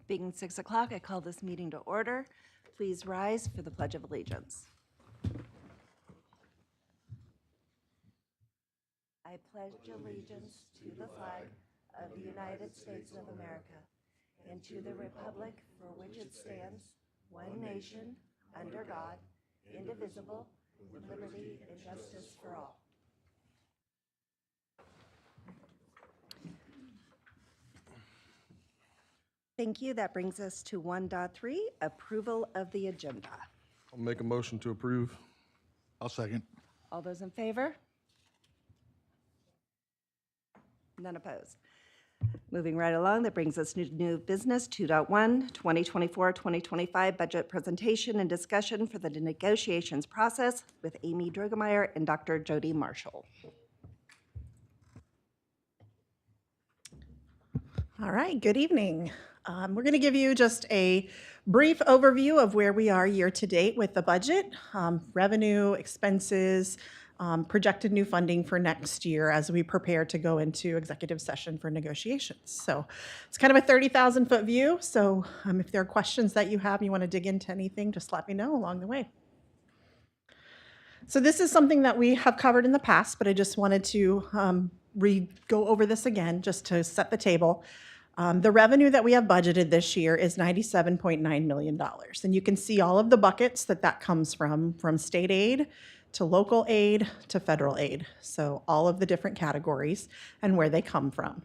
Being 6 o'clock, I call this meeting to order. Please rise for the Pledge of Allegiance. I pledge allegiance to the flag of the United States of America and to the republic for which it stands, one nation, under God, indivisible, with liberty and justice for all. Thank you. That brings us to 1.3, approval of the agenda. I'll make a motion to approve. I'll second. All those in favor? None opposed. Moving right along, that brings us to new business 2.1, 2024-2025 budget presentation and discussion for the negotiations process with Amy Drogemeyer and Dr. Jody Marshall. All right, good evening. We're going to give you just a brief overview of where we are year to date with the budget, revenue, expenses, projected new funding for next year as we prepare to go into executive session for negotiations. So it's kind of a 30,000-foot view. So if there are questions that you have, you want to dig into anything, just let me know along the way. So this is something that we have covered in the past, but I just wanted to go over this again just to set the table. The revenue that we have budgeted this year is $97.9 million. And you can see all of the buckets that comes from state aid to local aid to federal aid. So all of the different categories and where they come from.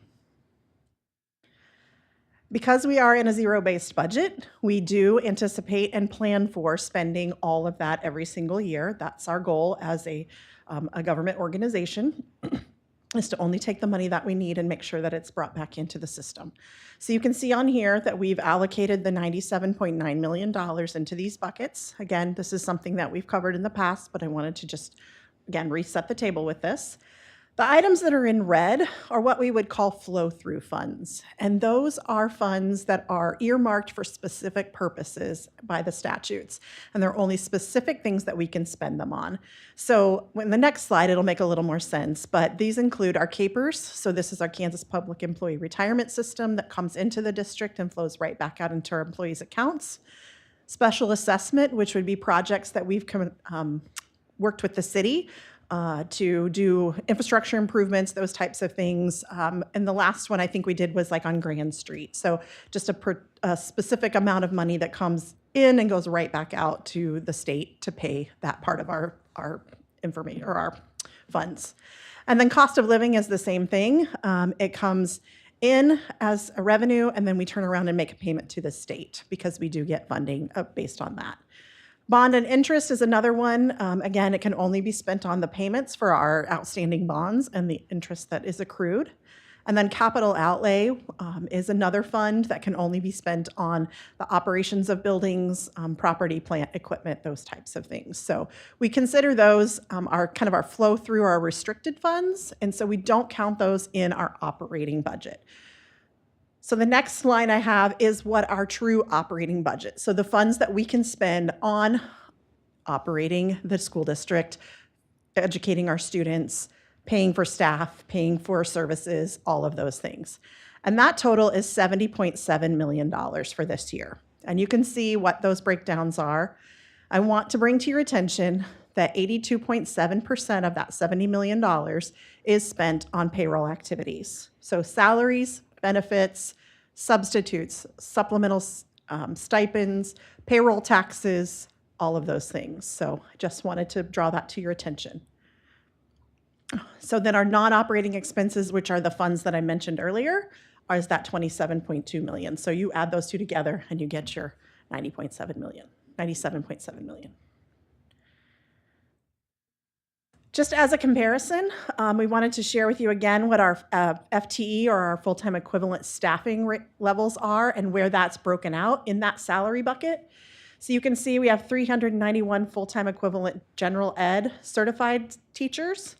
Because we are in a zero-based budget, we do anticipate and plan for spending all of that every single year. That's our goal as a government organization. Is to only take the money that we need and make sure that it's brought back into the system. So you can see on here that we've allocated the $97.9 million into these buckets. Again, this is something that we've covered in the past, but I wanted to just, again, reset the table with this. The items that are in red are what we would call flow-through funds. And those are funds that are earmarked for specific purposes by the statutes. And there are only specific things that we can spend them on. So in the next slide, it'll make a little more sense. But these include our CAPERS. So this is our Kansas Public Employee Retirement System that comes into the district and flows right back out into our employees' accounts. Special assessment, which would be projects that we've worked with the city to do infrastructure improvements, those types of things. And the last one I think we did was like on Grand Street. So just a specific amount of money that comes in and goes right back out to the state to pay that part of our information or our funds. And then cost of living is the same thing. It comes in as a revenue, and then we turn around and make a payment to the state because we do get funding based on that. Bond and interest is another one. Again, it can only be spent on the payments for our outstanding bonds and the interest that is accrued. And then capital outlay is another fund that can only be spent on the operations of buildings, property, plant, equipment, those types of things. So we consider those our kind of our flow through our restricted funds. And so we don't count those in our operating budget. So the next line I have is what our true operating budget. So the funds that we can spend on operating the school district, educating our students, paying for staff, paying for services, all of those things. And that total is $70.7 million for this year. And you can see what those breakdowns are. I want to bring to your attention that 82.7% of that $70 million is spent on payroll activities. So salaries, benefits, substitutes, supplemental stipends, payroll taxes, all of those things. So I just wanted to draw that to your attention. So then our non-operating expenses, which are the funds that I mentioned earlier, is that $27.2 million. So you add those two together and you get your $97.7 million. Just as a comparison, we wanted to share with you again what our FTE or our full-time equivalent staffing levels are and where that's broken out in that salary bucket. So you can see we have 391 full-time equivalent general ed certified teachers.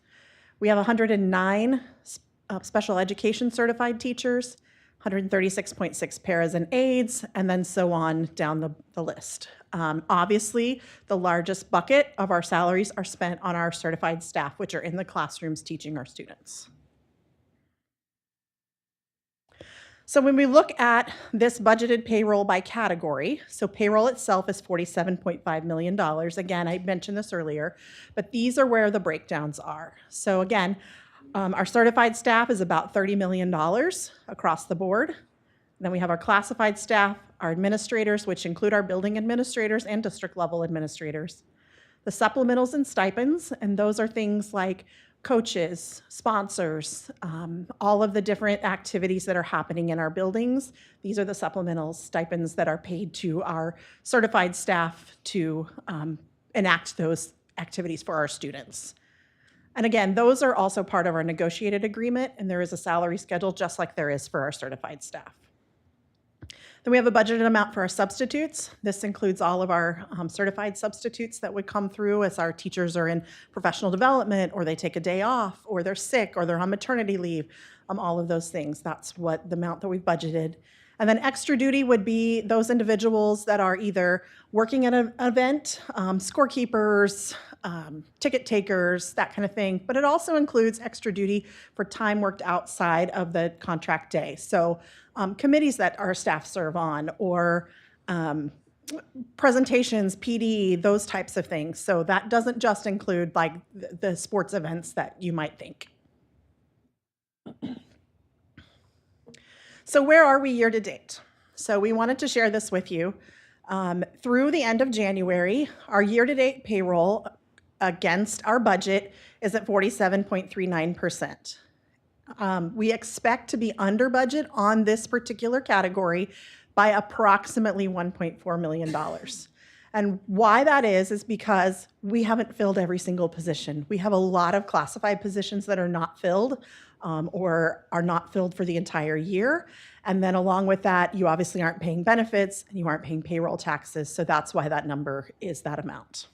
We have 109 special education certified teachers, 136.6 paras and aides, and then so on down the list. Obviously, the largest bucket of our salaries are spent on our certified staff, which are in the classrooms teaching our students. So when we look at this budgeted payroll by category, so payroll itself is $47.5 million. Again, I mentioned this earlier, but these are where the breakdowns are. So again, our certified staff is about $30 million across the board. Then we have our classified staff, our administrators, which include our building administrators and district level administrators. The supplementals and stipends, and those are things like coaches, sponsors, all of the different activities that are happening in our buildings. These are the supplemental stipends that are paid to our certified staff to enact those activities for our students. And again, those are also part of our negotiated agreement, and there is a salary schedule just like there is for our certified staff. Then we have a budgeted amount for our substitutes. This includes all of our certified substitutes that would come through as our teachers are in professional development, or they take a day off, or they're sick, or they're on maternity leave, all of those things. That's what the amount that we've budgeted. And then extra duty would be those individuals that are either working at an event, scorekeepers, ticket takers, that kind of thing. But it also includes extra duty for time worked outside of the contract day. So committees that our staff serve on, or presentations, PD, those types of things. So that doesn't just include like the sports events that you might think. So where are we year to date? So we wanted to share this with you. Through the end of January, our year to date payroll against our budget is at 47.39%. We expect to be under budget on this particular category by approximately $1.4 million. And why that is because we haven't filled every single position. We have a lot of classified positions that are not filled or are not filled for the entire year. And then along with that, you obviously aren't paying benefits and you aren't paying payroll taxes. So that's why that number is that amount.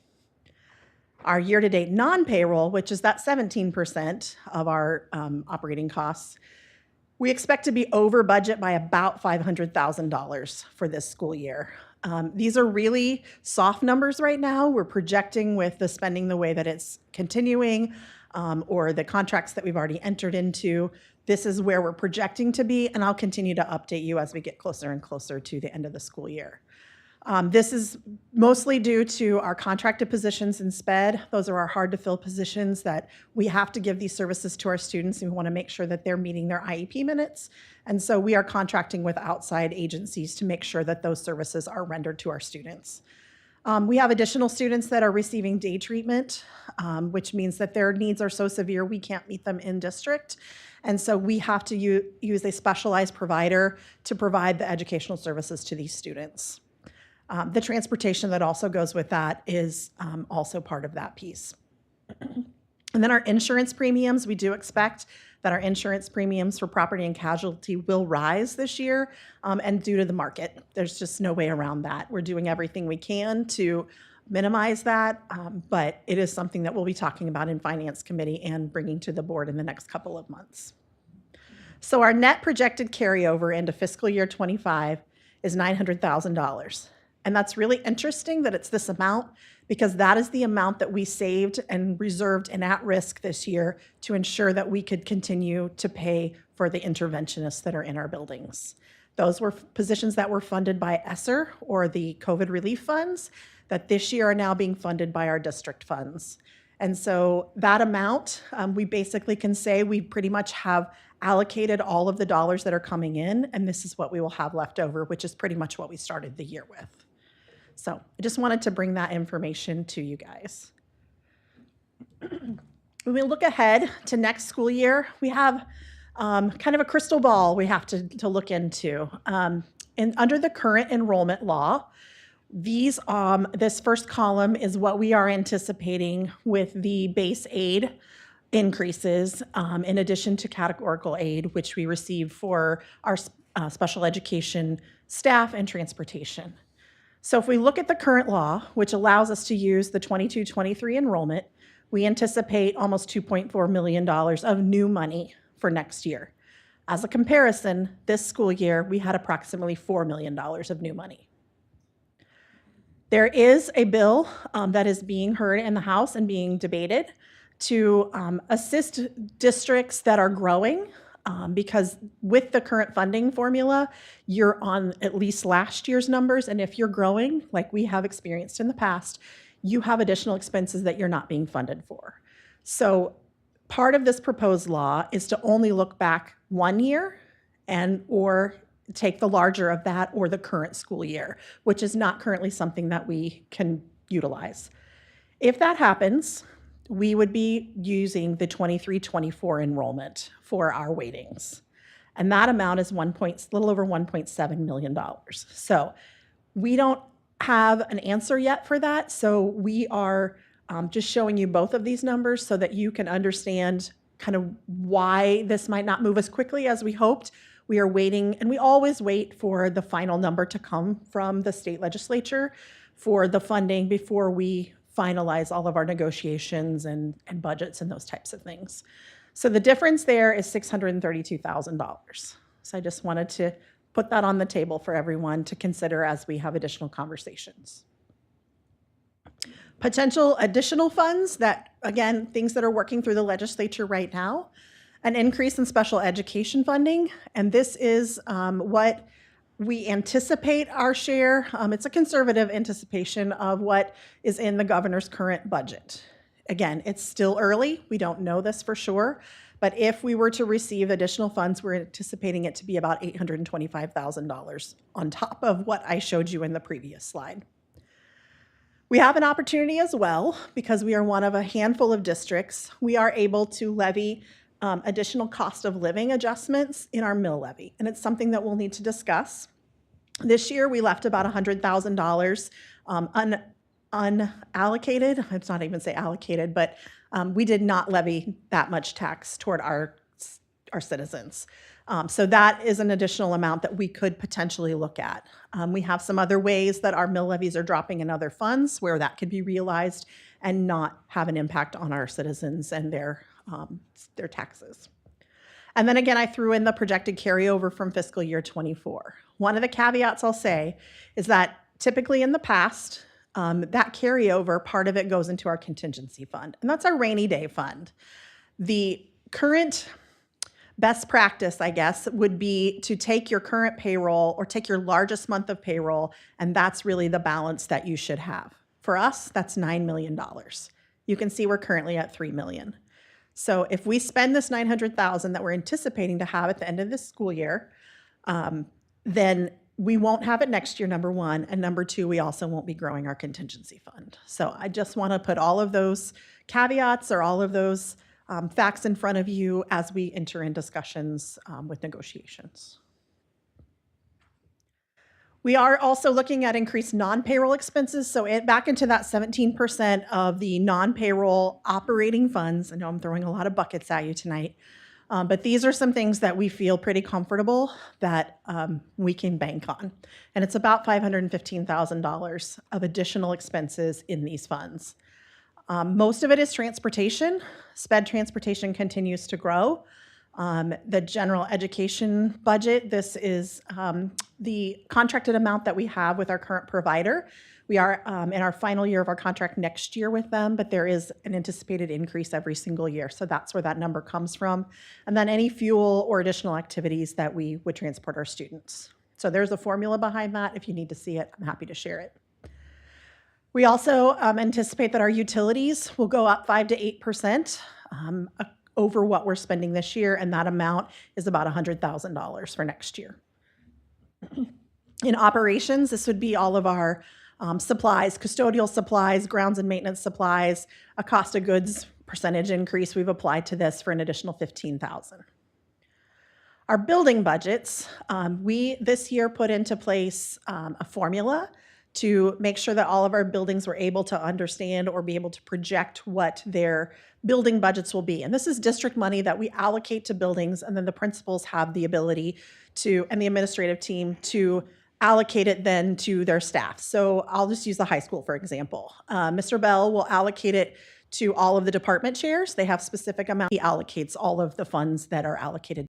Our year-to-date non-payroll, which is that 17% of our operating costs, we expect to be over budget by about $500,000 for this school year. These are really soft numbers right now. We're projecting with the spending the way that it's continuing, or the contracts that we've already entered into. This is where we're projecting to be, and I'll continue to update you as we get closer and closer to the end of the school year. This is mostly due to our contracted positions in SPED. Those are our hard to fill positions that we have to give these services to our students, and we want to make sure that they're meeting their IEP minutes. And so we are contracting with outside agencies to make sure that those services are rendered to our students. We have additional students that are receiving day treatment, which means that their needs are so severe we can't meet them in district. And so we have to use a specialized provider to provide the educational services to these students. The transportation that also goes with that is also part of that piece. And then our insurance premiums, we do expect that our insurance premiums for property and casualty will rise this year, and due to the market. There's just no way around that. We're doing everything we can to minimize that, but it is something that we'll be talking about in Finance Committee and bringing to the board in the next couple of months. So our net projected carryover into fiscal year 25 is $900,000. And that's really interesting that it's this amount, because that is the amount that we saved and reserved and at risk this year to ensure that we could continue to pay for the interventionists that are in our buildings. Those were positions that were funded by ESSER, or the COVID relief funds, that this year are now being funded by our district funds. And so that amount, we basically can say we pretty much have allocated all of the dollars that are coming in, and this is what we will have left over, which is pretty much what we started the year with. So I just wanted to bring that information to you guys. When we look ahead to next school year, we have kind of a crystal ball we have to look into. And under the current enrollment law, this first column is what we are anticipating with the base aid increases, in addition to categorical aid, which we receive for our special education staff and transportation. So if we look at the current law, which allows us to use the 22-23 enrollment, we anticipate almost $2.4 million of new money for next year. As a comparison, this school year, we had approximately $4 million of new money. There is a bill that is being heard in the House and being debated to assist districts that are growing because with the current funding formula, you're on at least last year's numbers, and if you're growing, like we have experienced in the past, you have additional expenses that you're not being funded for. So part of this proposed law is to only look back 1 year or take the larger of that or the current school year, which is not currently something that we can utilize. If that happens, we would be using the 23-24 enrollment for our weightings. And that amount is a little over $1.7 million. So we don't have an answer yet for that. So we are just showing you both of these numbers so that you can understand kind of why this might not move as quickly as we hoped. We are waiting, and we always wait for the final number to come from the state legislature for the funding before we finalize all of our negotiations and budgets and those types of things. So the difference there is $632,000. So I just wanted to put that on the table for everyone to consider as we have additional conversations. Potential additional funds that, again, things that are working through the legislature right now, an increase in special education funding, and this is what we anticipate our share. It's a conservative anticipation of what is in the governor's current budget. Again, it's still early. We don't know this for sure, but if we were to receive additional funds, we're anticipating it to be about $825,000 on top of what I showed you in the previous slide. We have an opportunity as well, because we are one of a handful of districts. We are able to levy additional cost of living adjustments in our mill levy, and it's something that we'll need to discuss. This year, we left about $100,000 unallocated. It's not even say allocated, but we did not levy that much tax toward our citizens. So that is an additional amount that we could potentially look at. We have some other ways that our mill levies are dropping in other funds where that could be realized and not have an impact on our citizens and their taxes. And then again, I threw in the projected carryover from fiscal year 24. One of the caveats I'll say is that typically in the past, that carryover, part of it goes into our contingency fund, and that's our rainy day fund. The current best practice, I guess, would be to take your current payroll or take your largest month of payroll, and that's really the balance that you should have. For us, that's $9 million. You can see we're currently at $3 million. So if we spend this $900,000 that we're anticipating to have at the end of this school year, then we won't have it next year, number one, and number two, we also won't be growing our contingency fund. So I just want to put all of those caveats or all of those facts in front of you as we enter in discussions with negotiations. We are also looking at increased non-payroll expenses. So back into that 17% of the non-payroll operating funds. I know I'm throwing a lot of buckets at you tonight, but these are some things that we feel pretty comfortable that we can bank on. And it's about $515,000 of additional expenses in these funds. Most of it is transportation. SPED transportation continues to grow. The general education budget, this is the contracted amount that we have with our current provider. We are in our final year of our contract next year with them, but there is an anticipated increase every single year. So that's where that number comes from. And then any fuel or additional activities that we would transport our students. So there's a formula behind that. If you need to see it, I'm happy to share it. We also anticipate that our utilities will go up 5 to 8% over what we're spending this year, and that amount is about $100,000 for next year. In operations, this would be all of our supplies, custodial supplies, grounds and maintenance supplies, a cost of goods percentage increase. We've applied to this for an additional $15,000. Our building budgets, we this year put into place a formula to make sure that all of our buildings were able to understand or be able to project what their building budgets will be. And this is district money that we allocate to buildings, and then the principals have the ability to, and the administrative team, to allocate it then to their staff. So I'll just use the high school, for example. Mr. Bell will allocate it to all of the department chairs. They have specific amounts. He allocates all of the funds that are allocated